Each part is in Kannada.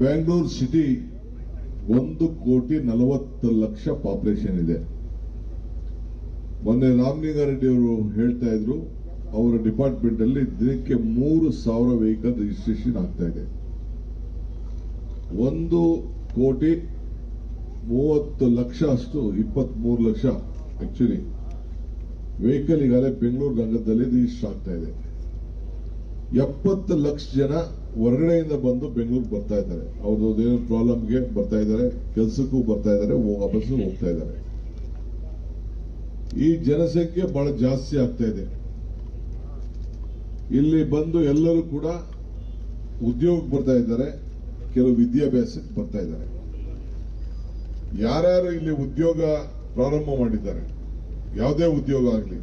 ಬೆಂಗಳೂರು ಸಿಟಿ 1,40,00,000 ಪಾಪ್ಯುಲೇಷನ್ ಇದೆ. ಮೊನ್ನೆ ರಾಮಲಿಂಗಾರೆಡ್ಡಿ ಅವರು ಹೇಳ್ತಾ ಇದ್ರು, ಅವರ ಡಿಪಾರ್ಟ್ಮೆಂಟ್ ಅಲ್ಲಿ ದಿನಕ್ಕೆ 3,000 ವೆಹಿಕಲ್ ರಿಜಿಸ್ಟ್ರೇಷನ್ ಆಗ್ತಾ ಇದೆ. 1,30,00,000 ಅಷ್ಟು 23 ಲಕ್ಷ ಆಕ್ಚುಲಿ ವೆಹಿಕಲ್ ಈಗಾಗಲೇ ಬೆಂಗಳೂರು ನಗರದಲ್ಲಿ ರಿಜಿಸ್ಟರ್ ಆಗ್ತಾ ಇದೆ. 70 ಲಕ್ಷ ಜನ ಹೊರಗಡೆಯಿಂದ ಬಂದು ಬೆಂಗಳೂರು ಬರ್ತಾ ಇದ್ದಾರೆ. ಅವ್ರದ್ದೇನು ಪ್ರಾಬ್ಲಮ್ಗೆ ಬರ್ತಾ ಇದ್ದಾರೆ, ಕೆಲಸಕ್ಕೂ ಬರ್ತಾ ಇದ್ದಾರೆ, ವಾಪಸ್ಸು ಹೋಗ್ತಾ ಇದ್ದಾರೆ. ಈ ಜನಸಂಖ್ಯೆ ಬಹಳ ಜಾಸ್ತಿ ಆಗ್ತಾ ಇದೆ. ಇಲ್ಲಿ ಬಂದು ಎಲ್ಲರೂ ಕೂಡ ಉದ್ಯೋಗಕ್ಕೆ ಬರ್ತಾ ಇದ್ದಾರೆ, ಕೆಲವು ವಿದ್ಯಾಭ್ಯಾಸಕ್ಕೆ ಬರ್ತಾ ಇದ್ದಾರೆ. ಯಾರ್ಯಾರು ಇಲ್ಲಿ ಉದ್ಯೋಗ ಪ್ರಾರಂಭ ಮಾಡಿದ್ದಾರೆ, ಯಾವುದೇ ಉದ್ಯೋಗ ಆಗಲಿ,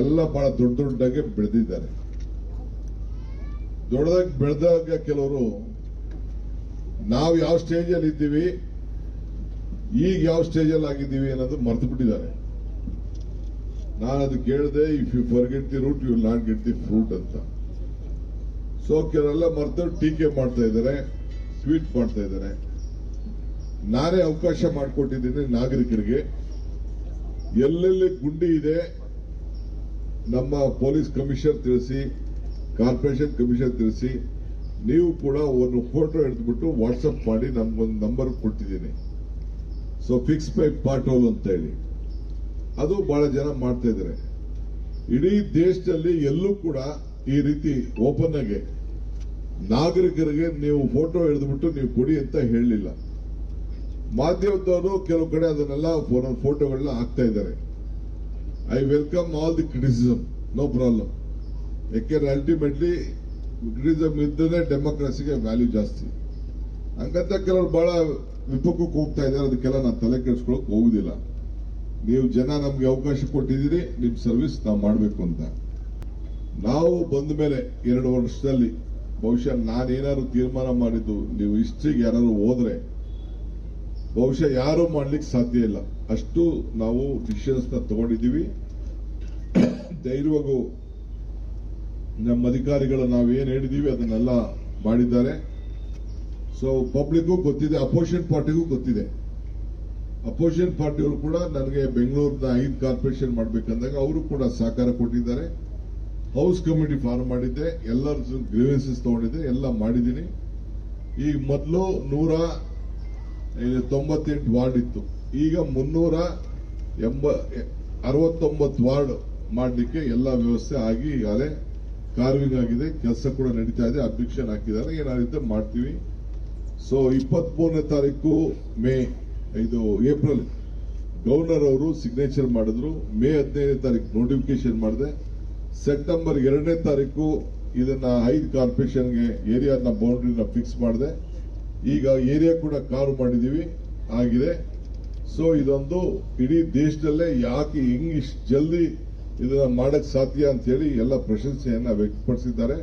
ಎಲ್ಲ ಬಹಳ ದೊಡ್ಡದಾಗಿ ಬೆಳೆದಿದ್ದಾರೆ. ದೊಡ್ಡದಾಗಿ ಬೆಳೆದಾಗ ಕೆಲವರು ನಾವು ಯಾವ ಸ್ಟೇಜ್ ಅಲ್ಲಿ ಇದ್ದೀವಿ, ಈಗ ಯಾವ ಸ್ಟೇಜ್ ಅಲ್ಲಿ ಆಗಿದ್ದೀವಿ ಅನ್ನೋದು ಮರೆತು ಬಿಟ್ಟಿದ್ದಾರೆ. ನಾನು ಅದು ಕೇಳಿದೆ, if you forget the root you will not get the fruit ಅಂತ. ಸೊ ಕೆಲವೆಲ್ಲ ಮರೆತು ಟೀಕೆ ಮಾಡ್ತಾ ಇದ್ದಾರೆ, ಟ್ವೀಟ್ ಮಾಡ್ತಾ ಇದ್ದಾರೆ. ನಾನೇ ಅವಕಾಶ ಮಾಡಿಕೊಟ್ಟಿದ್ದೀನಿ ನಾಗರಿಕರಿಗೆ. ಎಲ್ಲೆಲ್ಲಿ ಗುಂಡಿ ಇದೆ ನಮ್ಮ ಪೊಲೀಸ್ ಕಮಿಷನರ್ ತಿಳಿಸಿ, ಕಾರ್ಪೊರೇಷನ್ ಕಮಿಷನರ್ ತಿಳಿಸಿ, ನೀವು ಕೂಡ ಒಂದು ಫೋಟೋ ಹಿಡಿದ್ಬಿಟ್ಟು ವಾಟ್ಸಪ್ ಮಾಡಿ ನಮ್ಗೊಂದು ನಂಬರ್ ಕೊಟ್ಟಿದ್ದೀನಿ. So fix my pothole ಅಂತ ಹೇಳಿ ಅದು ಬಹಳ ಜನ ಮಾಡ್ತಾ ಇದ್ದಾರೆ. ಇಡೀ ದೇಶದಲ್ಲಿ ಎಲ್ಲೂ ಕೂಡ ಈ ರೀತಿ ಓಪನ್ ಆಗಿ ನಾಗರಿಕರಿಗೆ ನೀವು ಫೋಟೋ ಹಿಡಿದ್ಬಿಟ್ಟು ನೀವು ಕೊಡಿ ಅಂತ ಹೇಳಲಿಲ್ಲ. ಮಾಧ್ಯಮದವರು ಕೆಲವು ಕಡೆ ಅದನ್ನೆಲ್ಲ ಫೋಟೋಗಳನ್ನ ಹಾಕ್ತಾ ಇದ್ದಾರೆ. I welcome all the criticism, no problem. ಯಾಕೆಂದ್ರೆ ಅಲ್ಟಿಮೇಟ್ಲಿ ಕ್ರಿಟಿಸಿಸಮ್ ಇದ್ದರೆ ಡೆಮೋಕ್ರಸಿಗೆ ವ್ಯಾಲ್ಯೂ ಜಾಸ್ತಿ. ಹಂಗಂತ ಕೆಲವರು ಬಹಳ ವಿಪಕ್ಕಕ್ಕೆ ಹೋಗ್ತಾ ಇದ್ದಾರೆ. ಅದಕ್ಕೆಲ್ಲ ನಾನು ತಲೆ ಕೆಡಿಸ್ಕೊಳ್ಳೋಕೆ ಹೋಗುದಿಲ್ಲ. ನೀವು ಜನ ನಮ್ಗೆ ಅವಕಾಶ ಕೊಟ್ಟಿದ್ದೀರಿ, ನಿಮ್ ಸರ್ವಿಸ್ ನಾವು ಮಾಡಬೇಕು ಅಂತ. ನಾವು ಬಂದ ಮೇಲೆ 2 ವರ್ಷದಲ್ಲಿ ಬಹುಶಃ ನಾನೇನಾದ್ರು ತೀರ್ಮಾನ ಮಾಡಿದ್ದು ನೀವು ಹಿಸ್ಟ್ರಿಗೆ ಯಾರು ಹೋದ್ರೆ ಬಹುಶಃ ಯಾರು ಮಾಡ್ಲಿಕ್ಕೆ ಸಾಧ್ಯ ಇಲ್ಲ. ಅಷ್ಟು ನಾವು ಡಿಸಿಷನ್ಸ್ ತಗೊಂಡಿದ್ದೀವಿ. ಧೈರ್ಯವಾಗೂ ನಮ್ಮ ಅಧಿಕಾರಿಗಳು ನಾವೇನು ಹೇಳಿದೀವಿ ಅದನ್ನೆಲ್ಲ ಮಾಡಿದ್ದಾರೆ. ಸೊ ಪಬ್ಲಿಕ್ಗೂ ಗೊತ್ತಿದೆ, ಅಪೋಸಿಷನ್ ಪಾರ್ಟಿಗೂ ಗೊತ್ತಿದೆ. ಅಪೋಸಿಷನ್ ಪಾರ್ಟಿಗಳು ಕೂಡ ನನಗೆ ಬೆಂಗಳೂರಿನ 5 ಕಾರ್ಪೊರೇಷನ್ ಮಾಡಬೇಕಂದಾಗ ಅವರು ಕೂಡ ಸಹಕಾರ ಕೊಟ್ಟಿದ್ದಾರೆ. ಹೌಸ್ ಕಮಿಟಿ ಫಾರ್ಮ್ ಮಾಡಿದ್ದೆ, ಎಲ್ಲರ ಗ್ರೀವೆನ್ಸಸ್ ತಗೊಂಡಿದ್ದೆ, ಎಲ್ಲ ಮಾಡಿದ್ದೀನಿ. ಈಗ ಮೊದಲು 198 ವಾರ್ಡ್ ಇತ್ತು, ಈಗ 369 ವಾರ್ಡ್ ಮಾಡಲಿಕ್ಕೆ ಎಲ್ಲ ವ್ಯವಸ್ಥೆ ಆಗಿ ಈಗಾಗಲೇ ಕಾರ್ವಿಂಗ್ ಆಗಿದೆ, ಕೆಲಸ ಕೂಡ ನಡೀತಾ ಇದೆ. ಅಬ್ಜೆಕ್ಷನ್ ಹಾಕಿದ್ದಾರೆ, ಏನಾಗುತ್ತೆ ಮಾಡ್ತೀವಿ. ಸೊ 23ನೇ ತಾರೀಕು ಏಪ್ರಿಲ್ ಗವರ್ನರ್ ಅವರು ಸಿಗ್ನೇಚರ್ ಮಾಡಿದ್ರು. ಮೇ 15ನೇ ತಾರೀಕು ನೋಟಿಫಿಕೇಶನ್ ಮಾಡಿದೆ. ಸೆಪ್ಟೆಂಬರ್ 2ನೇ ತಾರೀಕು ಇದನ್ನ 5 ಕಾರ್ಪೊರೇಷನ್ಗೆ ಏರಿಯಾನ ಬೌಂಡ್ರಿನ ಫಿಕ್ಸ್ ಮಾಡಿದೆ. ಈಗ ಏರಿಯಾ ಕೂಡ ಕಾರು ಮಾಡಿದೀವಿ, ಆಗಿದೆ. ಸೊ ಇದೊಂದು ಇಡೀ ದೇಶದಲ್ಲೇ ಯಾಕೆ ಇಷ್ಟು ಜಲ್ದಿ ಇದನ್ನ ಮಾಡಕ್ ಸಾಧ್ಯ ಅಂತ ಹೇಳಿ ಎಲ್ಲ ಪ್ರಶಂಸೆಯನ್ನ ವ್ಯಕ್ತಪಡಿಸಿದ್ದಾರೆ.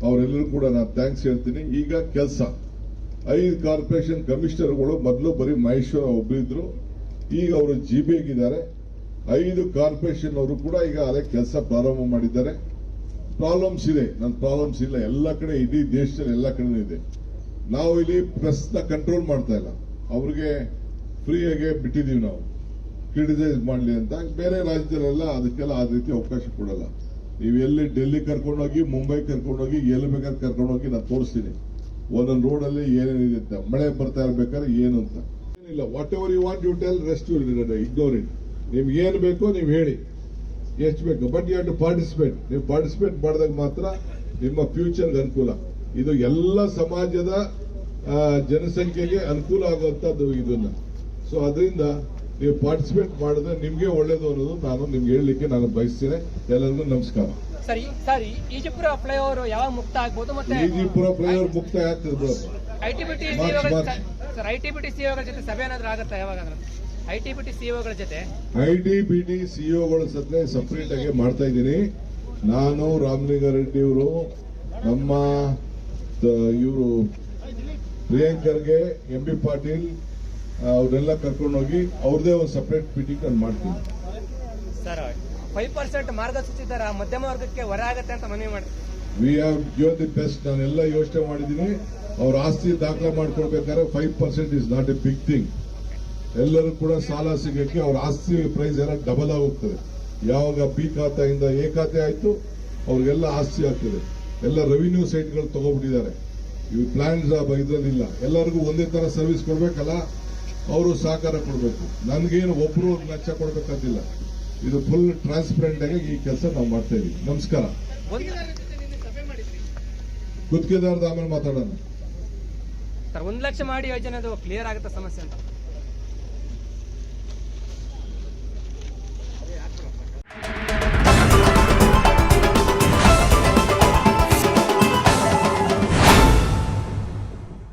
ಅವರೆಲ್ಲರೂ ಕೂಡ ನಾನು ಥ್ಯಾಂಕ್ಸ್ ಹೇಳ್ತೀನಿ. ಈಗ ಕೆಲಸ 5 ಕಾರ್ಪೊರೇಷನ್ ಕಮಿಷನರ್ಗಳು ಮೊದಲು ಬರೀ ಮಹೇಶ್ವರ ಒಬ್ಬರಿದ್ರು, ಈಗ ಅವರು ಜಿಬಿಗಿದ್ದಾರೆ. 5 ಕಾರ್ಪೊರೇಷನ್ ಅವರು ಕೂಡ ಈಗ ಅದೇ ಕೆಲಸ ಪ್ರಾರಂಭ ಮಾಡಿದ್ದಾರೆ. ಪ್ರಾಬ್ಲಮ್ಸ್ ಇದೆ, ನನ್ನ ಪ್ರಾಬ್ಲಮ್ಸ್ ಇಲ್ಲ, ಎಲ್ಲ ಕಡೆ ಇಡೀ ದೇಶದಲ್ಲಿ ಎಲ್ಲ ಕಡೆ ಇದೆ. ನಾವು ಇಲ್ಲಿ ಪ್ರೆಸ್ ನ ಕಂಟ್ರೋಲ್ ಮಾಡ್ತಾ ಇಲ್ಲ, ಅವ್ರಿಗೆ ಫ್ರೀಯಾಗಿ ಬಿಟ್ಟಿದೀವಿ. ನಾವು ಕ್ರಿಟಿಸೈಸ್ ಮಾಡಲಿ ಅಂತ. ಬೇರೆ ರಾಜ್ಯದಲ್ಲೆಲ್ಲ ಅದಕ್ಕೆಲ್ಲ ಆ ರೀತಿ ಅವಕಾಶ ಕೊಡಲ್ಲ. ನೀವು ಎಲ್ಲಿ ಡೆಲ್ಲಿ ಕರ್ಕೊಂಡೋಗಿ, ಮುಂಬೈ ಕರ್ಕೊಂಡೋಗಿ, ಎಲ್ಲಿ ಬೇಕಾದ್ರೆ ಕರ್ಕೊಂಡೋಗಿ ನಾನು ತೋರಿಸ್ತೀನಿ ಒಂದೊಂದು ರೋಡಲ್ಲಿ ಏನೇನಿದೆ ಅಂತ. ಮಳೆ ಬರ್ತಾ ಇರ್ಬೇಕಾದ್ರೆ ಏನು ಅಂತ ಏನಿಲ್ಲ. Whatever you want you tell, rest ignore it. ನಿಮ್ಗೆ ಏನು ಬೇಕೋ ನೀವು ಹೇಳಿ, ಎಷ್ಟು ಬೇಕು, but you have to participate. ನೀವು ಪಾರ್ಟಿಸಿಪೇಟ್ ಮಾಡಿದಾಗ ಮಾತ್ರ ನಿಮ್ಮ ಫ್ಯೂಚರ್ಗೆ ಅನುಕೂಲ. ಇದು ಎಲ್ಲ ಸಮಾಜದ ಜನಸಂಖ್ಯೆಗೆ ಅನುಕೂಲ ಆಗುವಂತದ್ದು ಇದನ್ನ. ಸೊ ಅದರಿಂದ ನೀವು ಪಾರ್ಟಿಸಿಪೇಟ್ ಮಾಡಿದ್ರೆ ನಿಮ್ಗೆ ಒಳ್ಳೇದು ಅನ್ನೋದು ನಾನು ನಿಮ್ಗೆ ಹೇಳಲಿಕ್ಕೆ ನಾನು ಬಯಸ್ತೇನೆ. ಎಲ್ಲರಿಗೂ ನಮಸ್ಕಾರ. ಸರಿ, ಈಜಿಪುರ ಫ್ಲೈಓವರ್ ಯಾವಾಗ ಮುಕ್ತ ಆಗ್ಬೋದು? ಮತ್ತೆ ಈಜಿಪುರ ಫ್ಲೈಓವರ್ ಮುಕ್ತಾಯ ಆಗ್ತದೆ. ಐಟಿಬಿಟಿ ಸಿಒಗಳ ಜೊತೆ ಸಭೆ ಏನಾದ್ರೂ ಆಗುತ್ತಾ? ಯಾವಾಗ ಐಟಿಬಿಟಿ ಸಿಒಗಳ ಜೊತೆ ಸಿಒಗಳ ಸಭೆ ಸಪರೇಟ್ ಆಗಿ ಮಾಡ್ತಾ ಇದ್ದೀನಿ. ನಾನು ರಾಮಲಿಂಗಾರೆಡ್ಡಿ ಅವರು, ನಮ್ಮ ಇವರು ಪ್ರಿಯಾಂಕರ್ಗೆ, MB ಪಾಟೀಲ್ ಅವ್ರನ್ನೆಲ್ಲ ಕರ್ಕೊಂಡೋಗಿ ಅವ್ರದೇ ಒಂದು ಸಪರೇಟ್ ಮೀಟಿಂಗ್ ನಾನು ಮಾಡ್ತೀನಿ. ಸರ್ 5% ಮಾರ್ಗಸೂಚಿ ದರ ಮಧ್ಯಮ ವರ್ಗಕ್ಕೆ ಹೊರ ಆಗತ್ತೆ ಅಂತ ಮನವಿ ಮಾಡಿ we have given the best. ನಾನೆಲ್ಲ ಯೋಚನೆ ಮಾಡಿದ್ದೀನಿ. ಅವ್ರ ಆಸ್ತಿ ದಾಖಲೆ ಮಾಡ್ಕೊಳ್ಬೇಕಾದ್ರೆ 5% is not a big thing. ಎಲ್ಲರೂ ಕೂಡ ಸಾಲ ಸಿಗಕ್ಕೆ ಅವ್ರ ಆಸ್ತಿ ಪ್ರೈಸ್ ಎಲ್ಲ ಡಬಲ್ ಆಗೋಗ್ತದೆ. ಯಾವಾಗ ಬಿ ಖಾತೆಯಿಂದ ಎ ಖಾತೆ ಆಯ್ತು ಅವ್ರಿಗೆಲ್ಲ ಆಸ್ತಿ ಆಗ್ತದೆ. ಎಲ್ಲ ರೆವಿನ್ಯೂ ಸೈಟ್ಗಳು ತಗೋಬಿಟ್ಟಿದ್ದಾರೆ. ಇವು ಪ್ಲಾನ್ಸ್ ಇದ್ರಲ್ಲಿಲ್ಲ. ಎಲ್ಲರಿಗೂ ಒಂದೇ ತರ ಸರ್ವಿಸ್ ಕೊಡ್ಬೇಕಲ್ಲ, ಅವರು ಸಹಕಾರ ಕೊಡಬೇಕು. ನನ್ಗೇನು ಒಬ್ರು ಲಕ್ಷ ಕೊಡ್ಬೇಕಂತಿಲ್ಲ. ಇದು ಫುಲ್ ಟ್ರಾನ್ಸ್ಪರೆಂಟ್ ಆಗಿ ಈ ಕೆಲಸ ನಾವು ಮಾಡ್ತಾ ಇದೀವಿ. ನಮಸ್ಕಾರ. ಗುತ್ತಿಗೆದಾರದ ಆಮೇಲೆ ಮಾತಾಡೋಣ. ಸರ್ 1 ಲಕ್ಷ ಮಾಡಿ ಯೋಜನೆ ಕ್ಲಿಯರ್ ಆಗುತ್ತೆ ಸಮಸ್ಯೆ ಅಂತ.